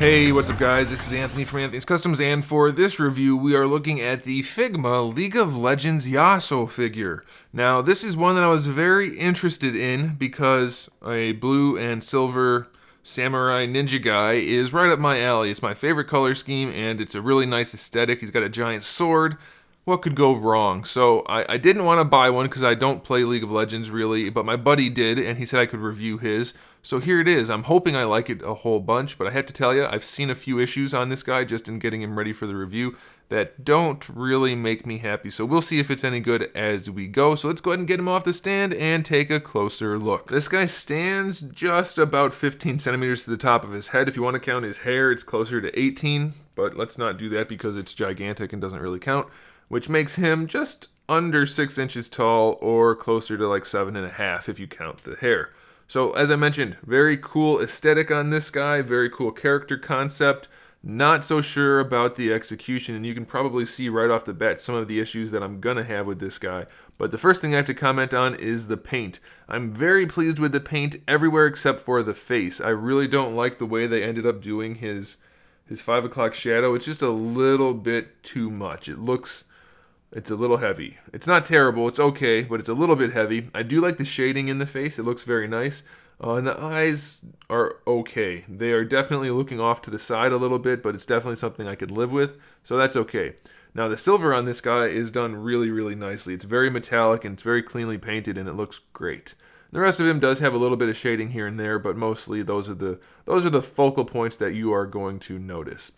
Hey, what's up guys? This is Anthony from AnthonysCustoms, and for this review we are looking at the Figma League of Legends YASUO figure. Now this is one that I was very interested in because a blue and silver samurai ninja guy is right up my alley. It's my favorite color scheme and it's a really nice aesthetic. He's got a giant sword. What could go wrong? So I didn't want to buy one because I don't play League of Legends really, but my buddy did and he said I could review his. So here it is. I'm hoping I like it a whole bunch, but I have to tell you, I've seen a few issues on this guy just in getting him ready for the review that don't really make me happy. So we'll see if it's any good as we go. So let's go ahead and get him off the stand and take a closer look. This guy stands just about 15 centimeters to the top of his head. If you want to count his hair, it's closer to 18, but let's not do that because it's gigantic and doesn't really count, which makes him just under 6 inches tall or closer to like 7.5 if you count the hair. So as I mentioned, very cool aesthetic on this guy, very cool character concept. Not so sure about the execution, and you can probably see right off the bat some of the issues that I'm gonna have with this guy. But the first thing I have to comment on is the paint. I'm very pleased with the paint everywhere except for the face. I really don't like the way they ended up doing his 5 o'clock shadow. It's just a little bit too much. It's a little heavy. It's not terrible, it's okay, but it's a little bit heavy. I do like the shading in the face, it looks very nice. And the eyes are okay. They are definitely looking off to the side a little bit, but it's definitely something I could live with, so that's okay. Now the silver on this guy is done really, really nicely. It's very metallic and it's very cleanly painted and it looks great. The rest of him does have a little bit of shading here and there, but mostly those are the focal points that you are going to notice.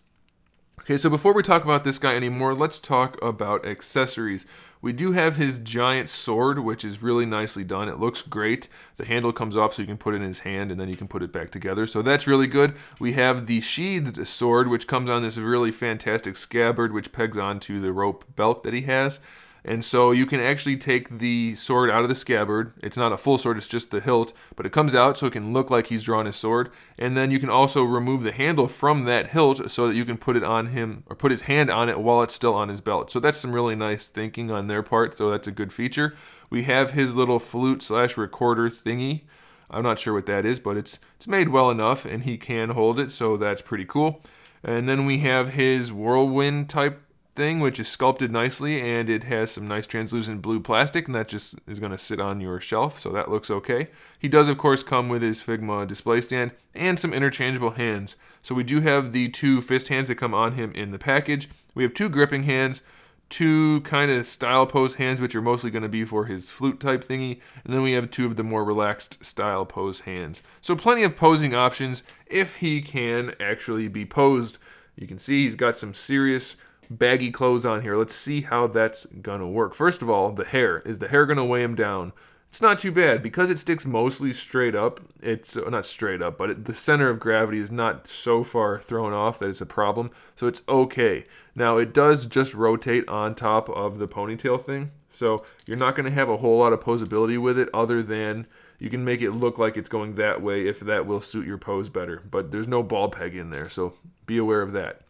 Okay, so before we talk about this guy anymore, let's talk about accessories. We do have his giant sword, which is really nicely done. It looks great. The handle comes off so you can put it in his hand and then you can put it back together. So that's really good. We have the sheathed sword, which comes on this really fantastic scabbard, which pegs onto the rope belt that he has. And so you can actually take the sword out of the scabbard. It's not a full sword, it's just the hilt, but it comes out so it can look like he's drawn his sword. And then you can also remove the handle from that hilt so that you can put it on him, or put his hand on it while it's still on his belt. So that's some really nice thinking on their part, so that's a good feature. We have his little flute/recorder thingy. I'm not sure what that is, but it's made well enough and he can hold it, so that's pretty cool. And then we have his whirlwind type thing, which is sculpted nicely, and it has some nice translucent blue plastic, and that just is going to sit on your shelf, so that looks okay. He does of course come with his Figma display stand and some interchangeable hands. So we do have the 2 fist hands that come on him in the package. We have 2 gripping hands, 2 kind of style pose hands, which are mostly going to be for his flute type thingy, and then we have 2 of the more relaxed style pose hands. So plenty of posing options if he can actually be posed. You can see he's got some serious baggy clothes on here. Let's see how that's gonna work. First of all, the hair. Is the hair gonna weigh him down? It's not too bad because it sticks mostly straight up. It's not straight up, but the center of gravity is not so far thrown off that it's a problem, so it's okay. Now it does just rotate on top of the ponytail thing, so you're not gonna have a whole lot of posability with it other than you can make it look like it's going that way if that will suit your pose better, but there's no ball peg in there, so be aware of that.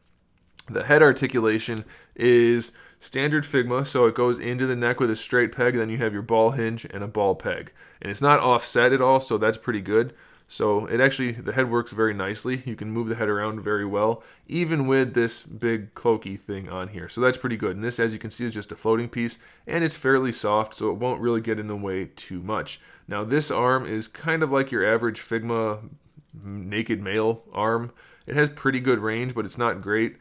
The head articulation is standard Figma, so it goes into the neck with a straight peg, then you have your ball hinge and a ball peg. And it's not offset at all, so that's pretty good. So the head works very nicely. You can move the head around very well, even with this big cloaky thing on here. So that's pretty good. And this, as you can see, is just a floating piece, and it's fairly soft, so it won't really get in the way too much. Now this arm is kind of like your average Figma naked male arm. It has pretty good range, but it's not great.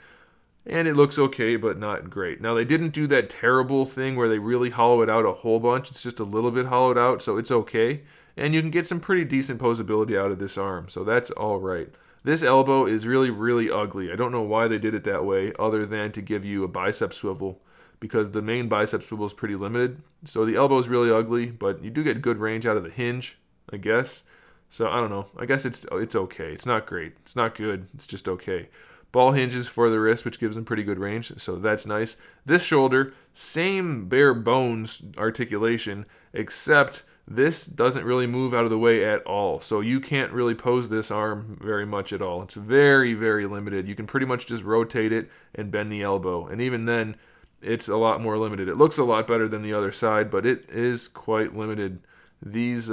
And it looks okay, but not great. Now, they didn't do that terrible thing where they really hollow it out a whole bunch. It's just a little bit hollowed out, so it's okay. And you can get some pretty decent posability out of this arm, so that's all right. This elbow is really, really ugly. I don't know why they did it that way, other than to give you a bicep swivel, because the main bicep swivel is pretty limited. So the elbow is really ugly, but you do get good range out of the hinge, I guess. So I don't know. I guess it's okay. It's not great. It's not good. It's just okay. Ball hinges for the wrist, which gives them pretty good range, so that's nice. This shoulder, same bare bones articulation, except this doesn't really move out of the way at all. So you can't really pose this arm very much at all. It's very, very limited. You can pretty much just rotate it and bend the elbow. And even then, it's a lot more limited. It looks a lot better than the other side, but it is quite limited. These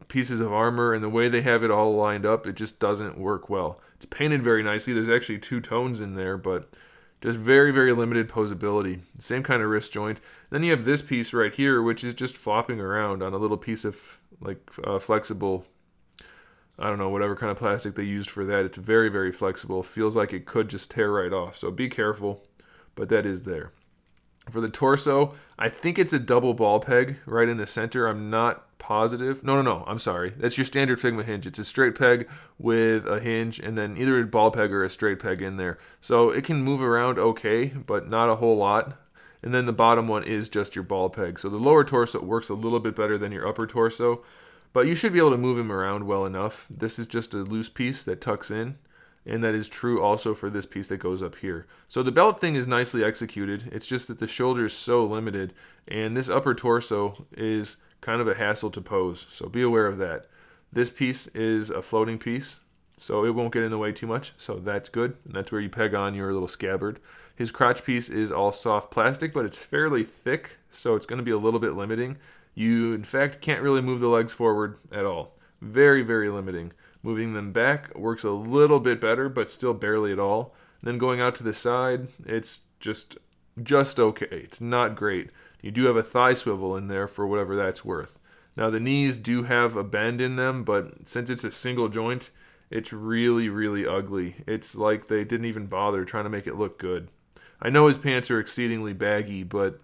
pieces of armor and the way they have it all lined up, it just doesn't work well. It's painted very nicely. There's actually two tones in there, but just very, very limited posability. Same kind of wrist joint. Then you have this piece right here, which is just flopping around on a little piece of like flexible, I don't know, whatever kind of plastic they used for that. It's very, very flexible. Feels like it could just tear right off. So be careful, but that is there. For the torso, I think it's a double ball peg right in the center. I'm not positive. No, I'm sorry. That's your standard Figma hinge. It's a straight peg with a hinge and then either a ball peg or a straight peg in there. So it can move around okay, but not a whole lot. And then the bottom one is just your ball peg. So the lower torso works a little bit better than your upper torso, but you should be able to move him around well enough. This is just a loose piece that tucks in. And that is true also for this piece that goes up here. So the belt thing is nicely executed. It's just that the shoulder is so limited, and this upper torso is kind of a hassle to pose. So be aware of that. This piece is a floating piece, so it won't get in the way too much. So that's good, and that's where you peg on your little scabbard. His crotch piece is all soft plastic, but it's fairly thick, so it's going to be a little bit limiting. You, in fact, can't really move the legs forward at all. Very, very limiting. Moving them back works a little bit better, but still barely at all. And then going out to the side, it's just okay. It's not great. You do have a thigh swivel in there for whatever that's worth. Now the knees do have a bend in them, but since it's a single joint, it's really, really ugly. It's like they didn't even bother trying to make it look good. I know his pants are exceedingly baggy, but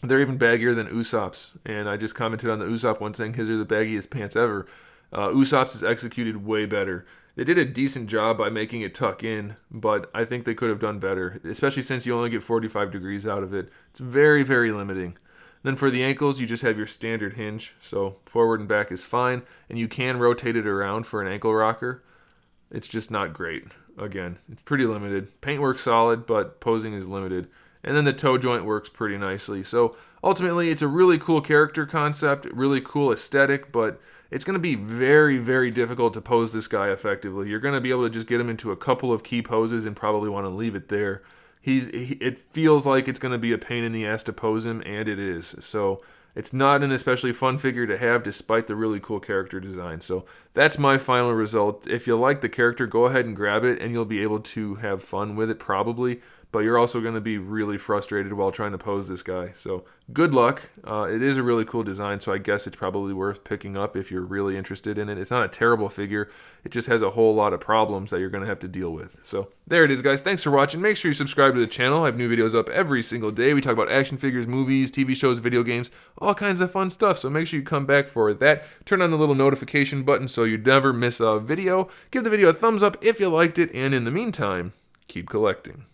they're even baggier than Usopp's. And I just commented on the Usopp one saying his are the baggiest pants ever. Usopp's is executed way better. They did a decent job by making it tuck in, but I think they could have done better, especially since you only get 45 degrees out of it. It's very, very limiting. Then for the ankles, you just have your standard hinge, so forward and back is fine, and you can rotate it around for an ankle rocker. It's just not great. Again, it's pretty limited. Paint works solid, but posing is limited. And then the toe joint works pretty nicely. So ultimately, it's a really cool character concept, really cool aesthetic, but it's going to be very, very difficult to pose this guy effectively. You're going to be able to just get him into a couple of key poses and probably want to leave it there. It feels like it's going to be a pain in the ass to pose him, and it is. So it's not an especially fun figure to have despite the really cool character design. So that's my final result. If you like the character, go ahead and grab it, and you'll be able to have fun with it probably. But you're also going to be really frustrated while trying to pose this guy. So good luck. It is a really cool design, so I guess it's probably worth picking up if you're really interested in it. It's not a terrible figure. It just has a whole lot of problems that you're going to have to deal with. So there it is, guys. Thanks for watching. Make sure you subscribe to the channel. I have new videos up every single day. We talk about action figures, movies, TV shows, video games, all kinds of fun stuff. So make sure you come back for that. Turn on the little notification button so you never miss a video. Give the video a thumbs up if you liked it. And in the meantime, keep collecting.